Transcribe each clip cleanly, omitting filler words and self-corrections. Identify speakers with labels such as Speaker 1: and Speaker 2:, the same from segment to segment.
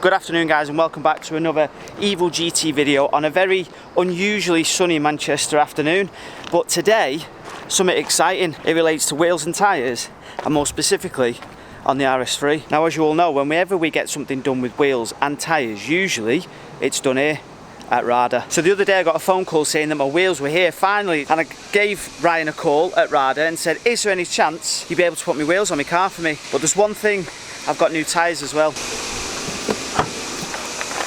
Speaker 1: Good afternoon guys, and welcome back to another Evil GT video on a very unusually sunny Manchester afternoon. But today, something exciting. It relates to wheels and tyres, and more specifically on the RS3. Now, as you all know, whenever we get something done with wheels and tyres, usually it's done here at RADA. So the other day I got a phone call saying that my wheels were here finally, and I gave Ryan a call at RADA and said, is there any chance you'd be able to put my wheels on my car for me? But there's one thing, I've got new tyres as well.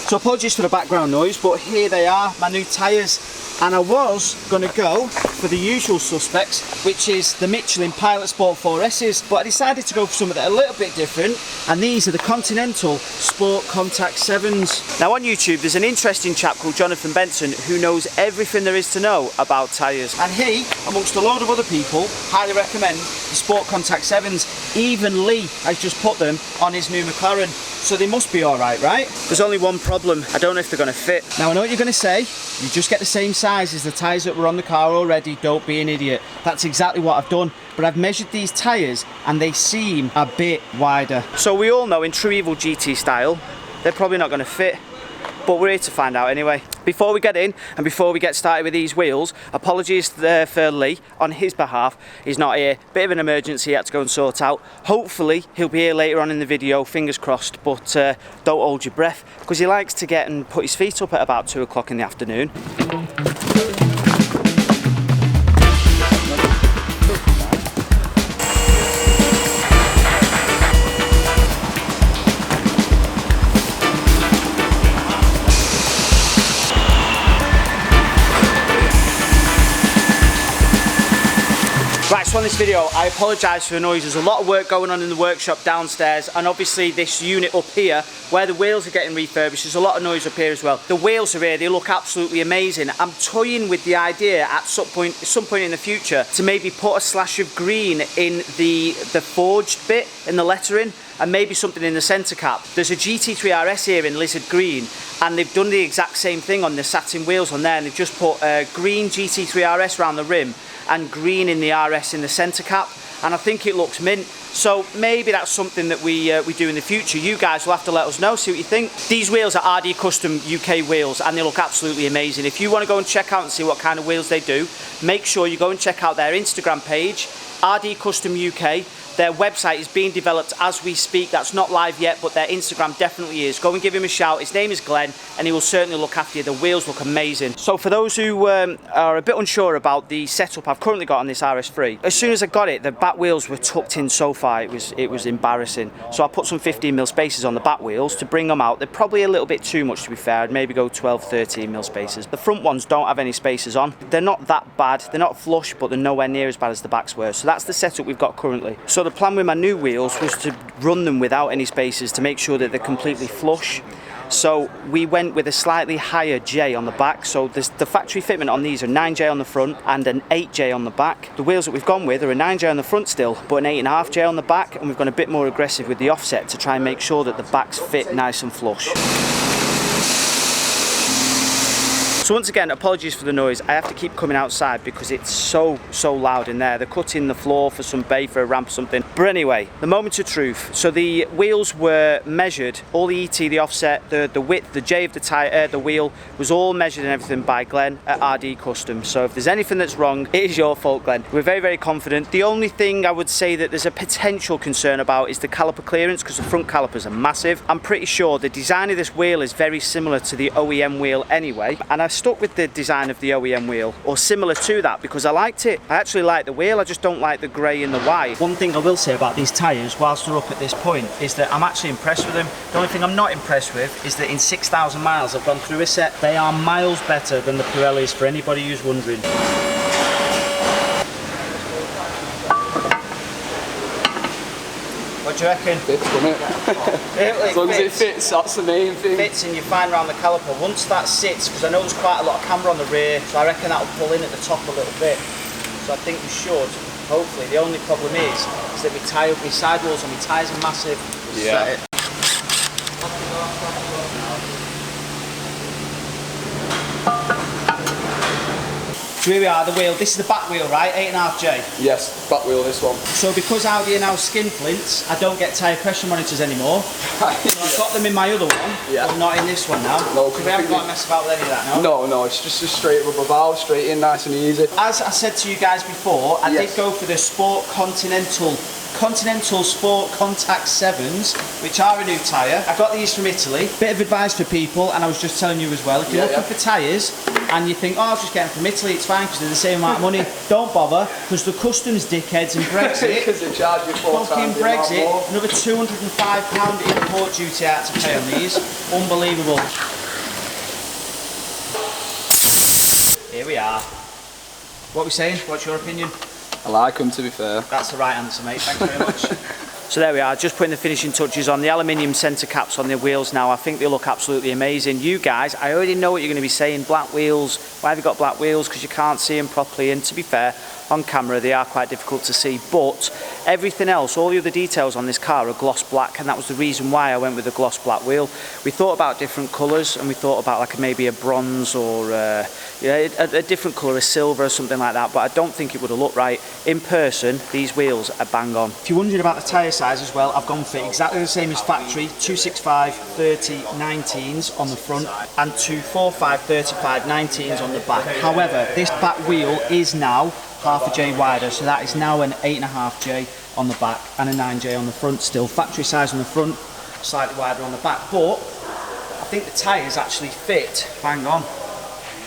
Speaker 1: So apologies for the background noise, but here they are, my new tyres. And I was going to go for the usual suspects, which is the Michelin Pilot Sport 4S's, but I decided to go for something that a little bit different, and these are the Continental Sport Contact 7s. Now on YouTube there's an interesting chap called Jonathan Benson who knows everything there is to know about tyres, and he, amongst a load of other people, highly recommend the Sport Contact 7s. Even Lee has just put them on his new McLaren, so they must be alright, right? There's only one problem, I don't know if they're going to fit. Now I know what you're going to say, you just get the same size as the tyres that were on the car already, don't be an idiot. That's exactly what I've done, but I've measured these tyres and they seem a bit wider. So we all know in true Evil GT style, they're probably not going to fit, but we're here to find out anyway. Before we get in and before we get started with these wheels, apologies for Lee on his behalf. He's not here, bit of an emergency he had to go and sort out. Hopefully he'll be here later on in the video, fingers crossed, but don't hold your breath, because he likes to get and put his feet up at about 2 o'clock in the afternoon. Right, so on this video, I apologise for the noise. There's a lot of work going on in the workshop downstairs, and obviously this unit up here, where the wheels are getting refurbished, there's a lot of noise up here as well. The wheels are here, they look absolutely amazing. I'm toying with the idea at some point in the future to maybe put a slash of green in the forged bit, in the lettering, and maybe something in the centre cap. There's a GT3 RS here in lizard green, and they've done the exact same thing on the satin wheels on there, and they've just put a green GT3 RS around the rim and green in the RS in the centre cap, and I think it looks mint. So maybe that's something that we do in the future. You guys will have to let us know, see what you think. These wheels are RD Custom UK wheels, and they look absolutely amazing. If you want to go and check out and see what kind of wheels they do, make sure you go and check out their Instagram page, RD Custom UK. Their website is being developed as we speak. That's not live yet, but their Instagram definitely is. Go and give him a shout. His name is Glenn, and he will certainly look after you. The wheels look amazing. So for those who are a bit unsure about the setup I've currently got on this RS3, as soon as I got it, the back wheels were tucked in so far, it was embarrassing. So I put some 15mm spacers on the back wheels to bring them out. They're probably a little bit too much, to be fair. I'd maybe go 12-13mm spacers. The front ones don't have any spacers on. They're not that bad. They're not flush, but they're nowhere near as bad as the backs were. So that's the setup we've got currently. So the plan with my new wheels was to run them without any spacers to make sure that they're completely flush. So we went with a slightly higher J on the back. So the factory fitment on these are 9J on the front and an 8J on the back. The wheels that we've gone with are a 9J on the front still, but an 8.5J on the back, and we've gone a bit more aggressive with the offset to try and make sure that the backs fit nice and flush. So once again, apologies for the noise. I have to keep coming outside because it's so loud in there. They're cutting the floor for some bay for a ramp or something. But anyway, the moment of truth. So the wheels were measured, all the ET, the offset, the width, the J of the tyre, the wheel was all measured and everything by Glenn at RD Custom. So if there's anything that's wrong, it is your fault, Glenn. We're very confident. The only thing I would say that there's a potential concern about is the caliper clearance, because the front calipers are massive. I'm pretty sure the design of this wheel is very similar to the OEM wheel anyway, and I've stuck with the design of the OEM wheel, or similar to that, because I liked it. I actually like the wheel, I just don't like the grey and the white. One thing I will say about these tyres, whilst they're up at this point, is that I'm actually impressed with them. The only thing I'm not impressed with is that in 6,000 miles I've gone through a set. They are miles better than the Pirellis, for anybody who's wondering. What do you reckon?
Speaker 2: Fits, doesn't it? As long as it fits, that's the main thing.
Speaker 1: Fits, and you're fine around the caliper. Once that sits, because I know there's quite a lot of camber on the rear, so I reckon that'll pull in at the top a little bit. So I think we should, hopefully. The only problem is that my sidewalls and my tyres are massive.
Speaker 2: Yeah.
Speaker 1: So here we are, the wheel. This is the back wheel, right? 8.5J.
Speaker 2: Yes, back wheel this one.
Speaker 1: So because Audi are now skin flints, I don't get tyre pressure monitors anymore. So I've got them in my other one, but not in this one now.
Speaker 2: No,
Speaker 1: so we haven't got to mess about with any of that now.
Speaker 2: No, it's just a straight rubber valve, straight in, nice and easy.
Speaker 1: As I said to you guys before, I did go for the Sport Continental Sport Contact 7s, which are a new tyre. I got these from Italy. Bit of advice for people, and I was just telling you as well, if you're looking for tyres and you think, oh, I'll just get them from Italy, it's fine because they're the same amount of money, don't bother, because the customs dickheads and Brexit,
Speaker 2: because they charge you
Speaker 1: fucking Brexit, another £205 import duty out to pay on these. Unbelievable. Here we are. What are we saying? What's your opinion?
Speaker 2: I like them, to be fair.
Speaker 1: That's the right answer, mate. Thanks very much. So there we are, just putting the finishing touches on the aluminium centre caps on the wheels now. I think they look absolutely amazing. You guys, I already know what you're going to be saying. Black wheels. Why have you got black wheels? Because you can't see them properly. And to be fair, on camera they are quite difficult to see. But everything else, all the other details on this car are gloss black, and that was the reason why I went with the gloss black wheel. We thought about different colours, and we thought about like maybe a bronze or a different colour, a silver or something like that. But I don't think it would have looked right. In person, these wheels are bang on. If you're wondering about the tyre size as well, I've gone for exactly the same as factory, 265/30 19s on the front and 245/35 19s on the back. However, this back wheel is now half a J wider, so that is now an 8.5J on the back and a 9J on the front still. Factory size on the front, slightly wider on the back, but I think the tyres actually fit bang on.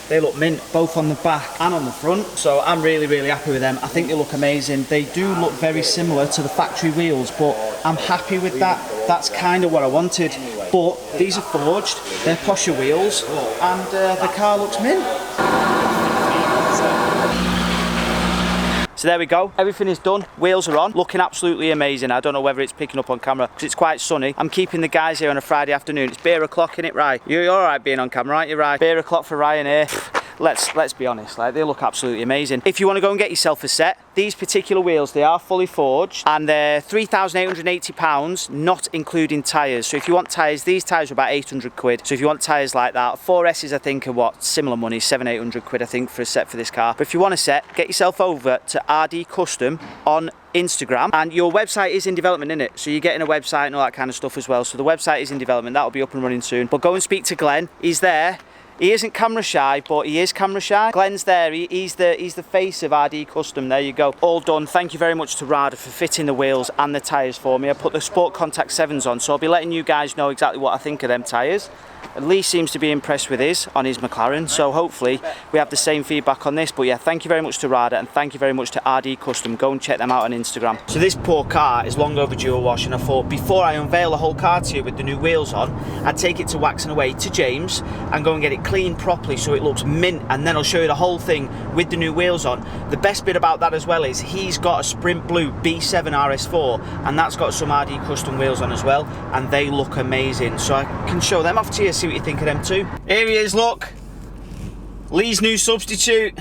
Speaker 1: They look mint, both on the back and on the front, so I'm really, really happy with them. I think they look amazing. They do look very similar to the factory wheels, but I'm happy with that. That's kind of what I wanted. But these are forged, they're posher wheels, and the car looks mint. So there we go, everything is done, wheels are on, looking absolutely amazing. I don't know whether it's picking up on camera because it's quite sunny. I'm keeping the guys here on a Friday afternoon. It's beer o'clock, innit, Ryan? You're alright being on camera, aren't you, Ryan? Beer o'clock for Ryan here. Let's be honest, like, they look absolutely amazing. If you want to go and get yourself a set, these particular wheels, they are fully forged and they're £3,880, not including tyres. So if you want tyres, these tyres are about 800 quid. So if you want tyres like that, 4S's I think are what, similar money, 700-800 quid I think for a set for this car. But if you want a set, get yourself over to RD Custom on Instagram, and your website is in development, isn't it? So you're getting a website and all that kind of stuff as well. So the website is in development, that'll be up and running soon. But go and speak to Glenn, he's there. He isn't camera shy, but he is camera shy. Glenn's there, he's the face of RD Custom, there you go. All done. Thank you very much to Rada for fitting the wheels and the tyres for me. I put the Sport Contact 7s on, so I'll be letting you guys know exactly what I think of them tyres. Lee seems to be impressed with his on his McLaren, so hopefully we have the same feedback on this. But yeah, thank you very much to Rada and thank you very much to RD Custom. Go and check them out on Instagram. So this poor car is long overdue a wash, and I thought before I unveil the whole car to you with the new wheels on, I'd take it to Wax and Away to James and go and get it cleaned properly so it looks mint, and then I'll show you the whole thing with the new wheels on. The best bit about that as well is he's got a Sprint Blue B7 RS4 and that's got some RD Custom wheels on as well, and they look amazing. So I can show them off to you, see what you think of them too. Here he is, look, Lee's new substitute.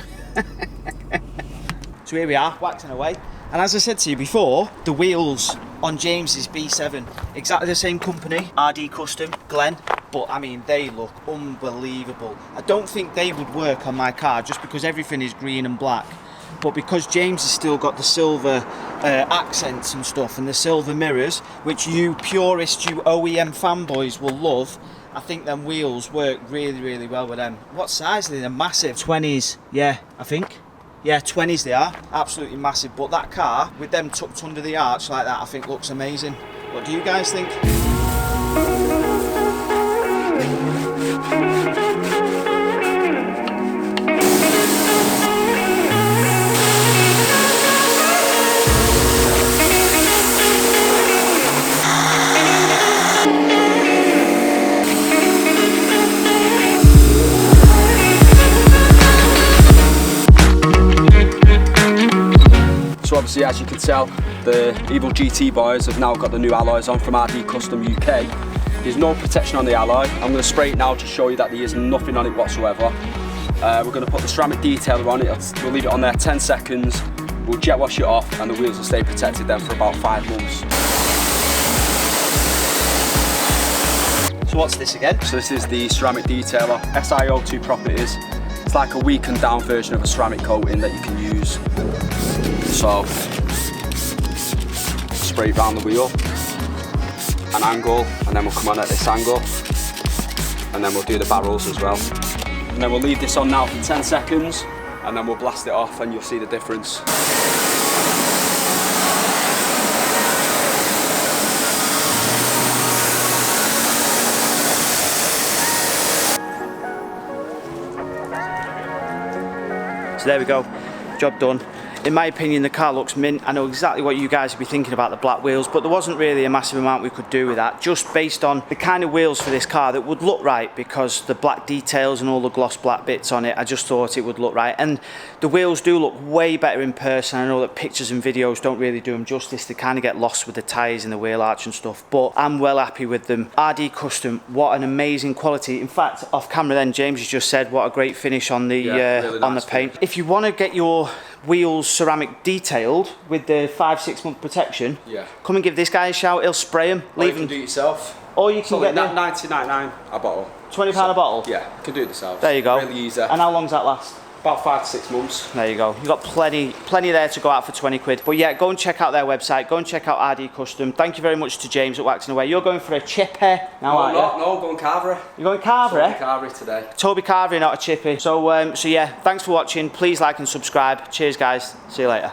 Speaker 1: So here we are, waxing away, and as I said to you before, the wheels on James's B7, exactly the same company, RD Custom, Glenn, but I mean they look unbelievable. I don't think they would work on my car just because everything is green and black, but because James has still got the silver accents and stuff and the silver mirrors, which you purists, you OEM fanboys will love, I think them wheels work really, really well with them. What size are they? They're massive. 20s, yeah, I think. Yeah, 20s they are. Absolutely massive. But that car, with them tucked under the arch like that, I think looks amazing. What do you guys think?
Speaker 2: So obviously, as you can tell, the Evil GT boys have now got the new alloys on from RD Custom UK. There's no protection on the alloy. I'm going to spray it now to show you that there is nothing on it whatsoever. We're going to put the ceramic detailer on it. We'll leave it on there 10 seconds. We'll jet wash it off and the wheels will stay protected then for about 5 months.
Speaker 1: So what's this again?
Speaker 2: So this is the ceramic detailer, SiO2 properties. It's like a weakened down version of a ceramic coating that you can use. So, spray it around the wheel, an angle, and then we'll come on at this angle, and then we'll do the barrels as well. And then we'll leave this on now for 10 seconds, and then we'll blast it off and you'll see the difference.
Speaker 1: So there we go, job done. In my opinion, the car looks mint. I know exactly what you guys would be thinking about the black wheels, but there wasn't really a massive amount we could do with that, just based on the kind of wheels for this car that would look right, because the black details and all the gloss black bits on it, I just thought it would look right. And the wheels do look way better in person. I know that pictures and videos don't really do them justice. They kind of get lost with the tyres and the wheel arch and stuff, but I'm well happy with them. RD Custom, what an amazing quality. In fact, off camera then, James has just said what a great finish on the really nice the paint. If you want to get your wheels ceramic detailed with the 5-6 month protection, come and give this guy a shout. He'll spray them, leave them.
Speaker 2: You can do it yourself.
Speaker 1: Or you can get
Speaker 2: $19.99 a bottle.
Speaker 1: £20 a bottle?
Speaker 2: Yeah, you can do it yourself.
Speaker 1: There you go.
Speaker 2: Really easy.
Speaker 1: And how long does that last?
Speaker 2: About 5 to 6 months.
Speaker 1: There you go. You've got plenty there to go out for 20 quid. But yeah, go and check out their website. Go and check out RD Custom. Thank you very much to James at Waxing Away. You're going for a chippy now, aren't you?
Speaker 2: No, going Carvery.
Speaker 1: You're going Carvery?
Speaker 2: Carvery today.
Speaker 1: Toby Carvery, not a chippy. So yeah, thanks for watching. Please like and subscribe. Cheers, guys. See you later.